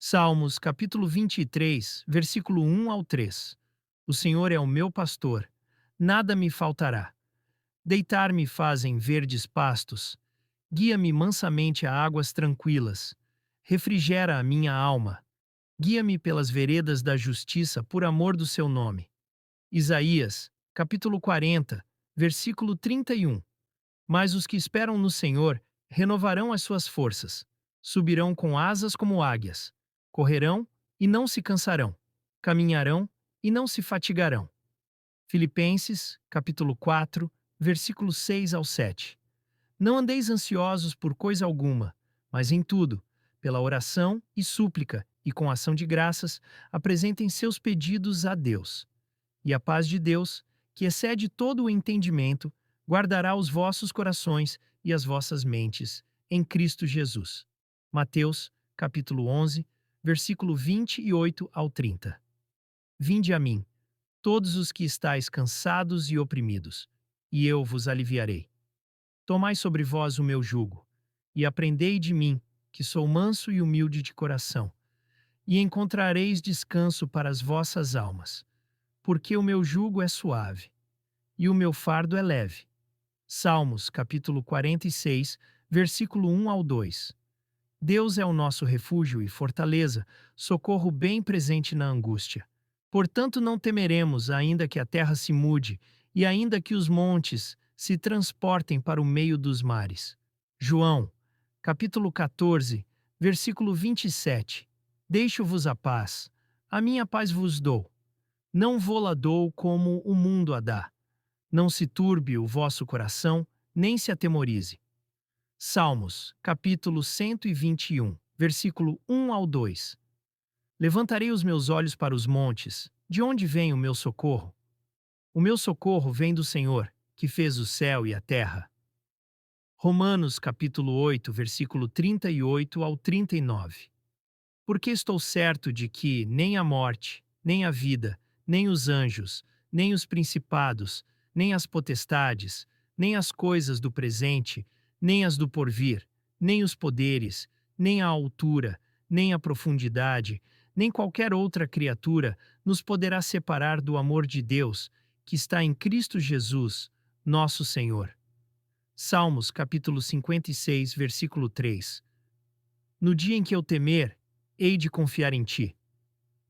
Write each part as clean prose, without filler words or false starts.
Salmos, capítulo 23, versículo 1 ao 3. O Senhor é o meu pastor, nada me faltará. Deitar-me faz em verdes pastos, guia-me mansamente a águas tranquilas. Refrigera a minha alma, guia-me pelas veredas da justiça por amor do seu nome. Isaías, capítulo 40, versículo 31. Mas os que esperam no Senhor renovarão as suas forças, subirão com asas como águias, correrão e não se cansarão, caminharão e não se fatigarão. Filipenses, capítulo 4, versículos 6 ao 7. Não andeis ansiosos por coisa alguma, mas em tudo, pela oração e súplica e com ação de graças, apresentem seus pedidos a Deus. E a paz de Deus, que excede todo o entendimento, guardará os vossos corações e as vossas mentes em Cristo Jesus. Mateus, capítulo 11, versículo 28 ao 30. Vinde a mim, todos os que estáis cansados e oprimidos, e eu vos aliviarei. Tomai sobre vós o meu jugo, e aprendei de mim, que sou manso e humilde de coração, e encontrareis descanso para as vossas almas, porque o meu jugo é suave, e o meu fardo é leve. Salmos, capítulo 46, versículo 1 ao 2. Deus é o nosso refúgio e fortaleza, socorro bem presente na angústia. Portanto não temeremos, ainda que a terra se mude, e ainda que os montes se transportem para o meio dos mares. João, capítulo 14, versículo 27. Deixo-vos a paz, a minha paz vos dou. Não vô-la dou como o mundo a dá. Não se turbe o vosso coração, nem se atemorize. Salmos, capítulo 121, versículo 1 ao 2. Levantarei os meus olhos para os montes, de onde vem o meu socorro? O meu socorro vem do Senhor, que fez o céu e a terra. Romanos, capítulo 8, versículo 38 ao 39. Porque estou certo de que nem a morte, nem a vida, nem os anjos, nem os principados, nem as potestades, nem as coisas do presente, nem as do porvir, nem os poderes, nem a altura, nem a profundidade, nem qualquer outra criatura nos poderá separar do amor de Deus, que está em Cristo Jesus, nosso Senhor. Salmos, capítulo 56, versículo 3. No dia em que eu temer, hei de confiar em ti.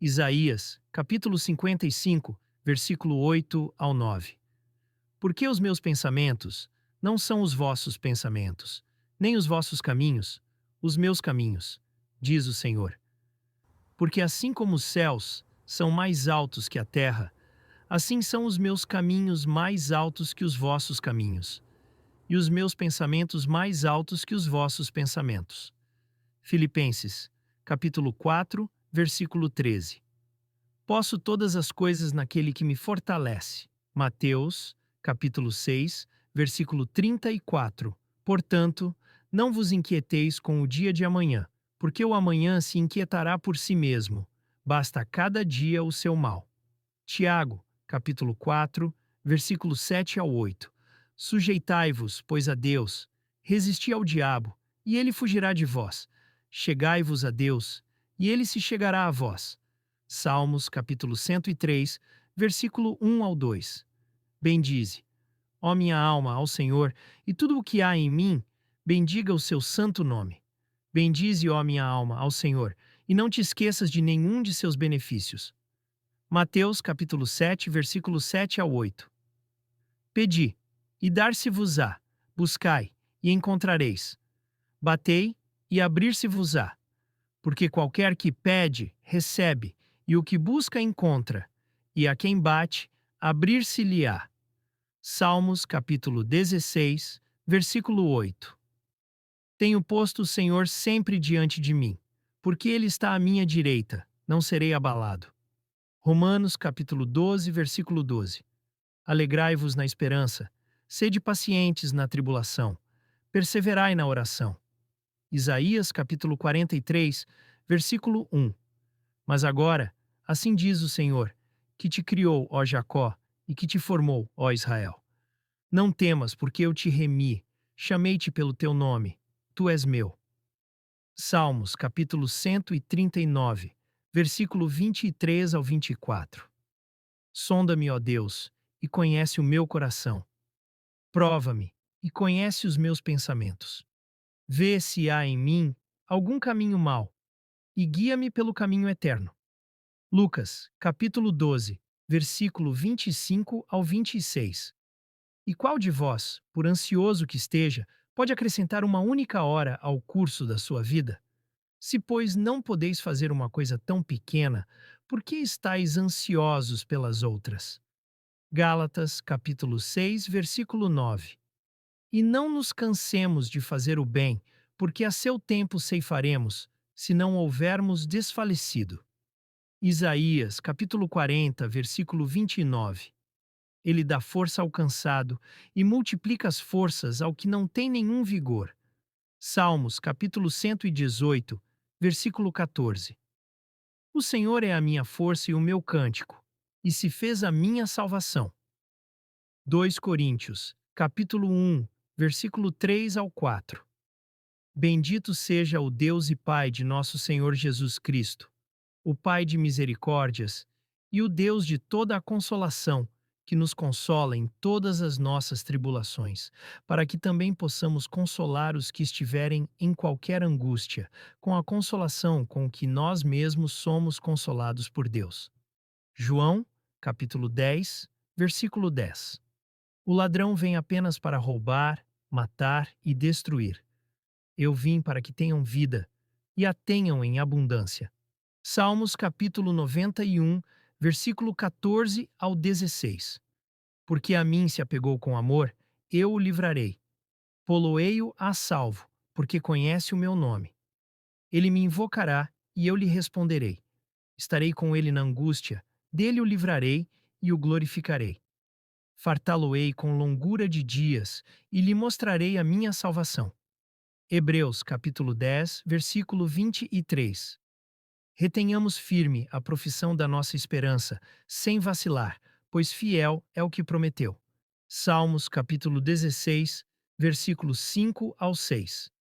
Isaías, capítulo 55, versículo 8 ao 9. Porque os meus pensamentos não são os vossos pensamentos, nem os vossos caminhos, os meus caminhos, diz o Senhor. Porque assim como os céus são mais altos que a terra, assim são os meus caminhos mais altos que os vossos caminhos, e os meus pensamentos mais altos que os vossos pensamentos. Filipenses, capítulo 4, versículo 13. Posso todas as coisas naquele que me fortalece. Mateus, capítulo 6, versículo 34. Portanto, não vos inquieteis com o dia de amanhã, porque o amanhã se inquietará por si mesmo. Basta a cada dia o seu mal. Tiago, capítulo 4, versículo 7 ao 8. Sujeitai-vos, pois, a Deus, resisti ao diabo, e ele fugirá de vós. Chegai-vos a Deus, e ele se chegará a vós. Salmos, capítulo 103, versículo 1 ao 2. Bendize, ó minha alma, ao Senhor, e tudo o que há em mim, bendiga o seu santo nome. Bendize, ó minha alma, ao Senhor, e não te esqueças de nenhum de seus benefícios. Mateus, capítulo 7, versículo 7 ao 8. Pedi, e dar-se-vos-á, buscai, e encontrareis. Batei, e abrir-se-vos-á. Porque qualquer que pede, recebe, e o que busca, encontra, e a quem bate, abrir-se-lhe-á. Salmos, capítulo 16, versículo 8. Tenho posto o Senhor sempre diante de mim, porque Ele está à minha direita, não serei abalado. Romanos, capítulo 12, versículo 12. Alegrai-vos na esperança, sede pacientes na tribulação, perseverai na oração. Isaías, capítulo 43, versículo 1. Mas agora, assim diz o Senhor, que te criou, ó Jacó, e que te formou, ó Israel. Não temas, porque eu te remi, chamei-te pelo teu nome, tu és meu. Salmos, capítulo 139, versículo 23 ao 24. Sonda-me, ó Deus, e conhece o meu coração. Prova-me e conhece os meus pensamentos. Vê se há em mim algum caminho mau e guia-me pelo caminho eterno. Lucas, capítulo 12, versículo 25 ao 26. E qual de vós, por ansioso que esteja, pode acrescentar uma única hora ao curso da sua vida? Se, pois, não podeis fazer uma coisa tão pequena, por que estáis ansiosos pelas outras? Gálatas, capítulo 6, versículo 9. E não nos cansemos de fazer o bem, porque a seu tempo ceifaremos, se não houvermos desfalecido. Isaías, capítulo 40, versículo 29. Ele dá força ao cansado e multiplica as forças ao que não tem nenhum vigor. Salmos, capítulo 118, versículo 14. O Senhor é a minha força e o meu cântico, e se fez a minha salvação. 2 Coríntios, capítulo 1, versículo 3 ao 4. Bendito seja o Deus e Pai de nosso Senhor Jesus Cristo, o Pai de misericórdias e o Deus de toda a consolação, que nos consola em todas as nossas tribulações, para que também possamos consolar os que estiverem em qualquer angústia, com a consolação com que nós mesmos somos consolados por Deus. João, capítulo 10, versículo 10. O ladrão vem apenas para roubar, matar e destruir. Eu vim para que tenham vida, e a tenham em abundância. Salmos capítulo 91, versículo 14 ao 16. Porque a mim se apegou com amor, eu o livrarei. Poloei-o a salvo, porque conhece o meu nome. Ele me invocará, e eu lhe responderei. Estarei com ele na angústia, dele o livrarei e o glorificarei. Fartá-lo-ei com longura de dias, e lhe mostrarei a minha salvação. Hebreus capítulo 10, versículo 23. Retenhamos firme a profissão da nossa esperança, sem vacilar, pois fiel é o que prometeu. Salmos capítulo 16, versículos 5 ao 6.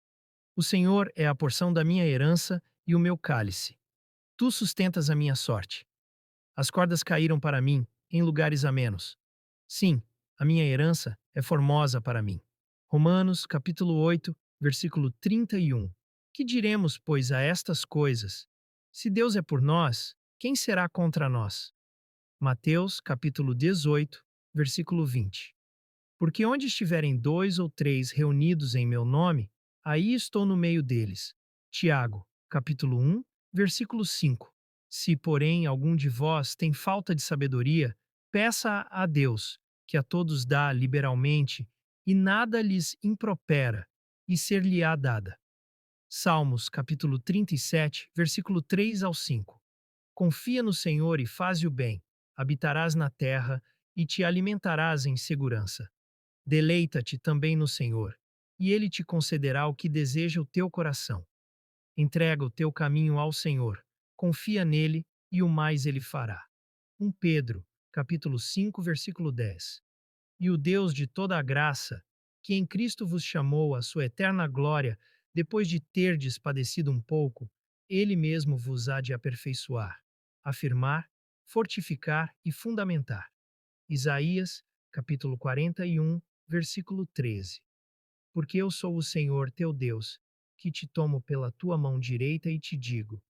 O Senhor é a porção da minha herança e o meu cálice. Tu sustentas a minha sorte. As cordas caíram para mim, em lugares amenos. Sim, a minha herança é formosa para mim. Romanos capítulo 8, versículo 31. Que diremos, pois, a estas coisas? Se Deus é por nós, quem será contra nós? Mateus capítulo 18, versículo 20. Porque onde estiverem dois ou três reunidos em meu nome, aí estou no meio deles. Tiago, capítulo 1, versículo 5. Se, porém, algum de vós tem falta de sabedoria, peça a Deus, que a todos dá liberalmente, e nada lhes impropera, e ser-lhe-á dada. Salmos, capítulo 37, versículo 3 ao 5. Confia no Senhor e faze o bem, habitarás na terra e te alimentarás em segurança. Deleita-te também no Senhor, e ele te concederá o que deseja o teu coração. Entrega o teu caminho ao Senhor, confia nele e o mais ele fará. 1 Pedro, capítulo 5, versículo 10. E o Deus de toda a graça, que em Cristo vos chamou à sua eterna glória, depois de terdes padecido um pouco, ele mesmo vos há de aperfeiçoar, afirmar, fortificar e fundamentar. Isaías, capítulo 41, versículo 13. Porque eu sou o Senhor teu Deus, que te tomo pela tua mão direita e te digo: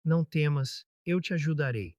não temas, eu te ajudarei.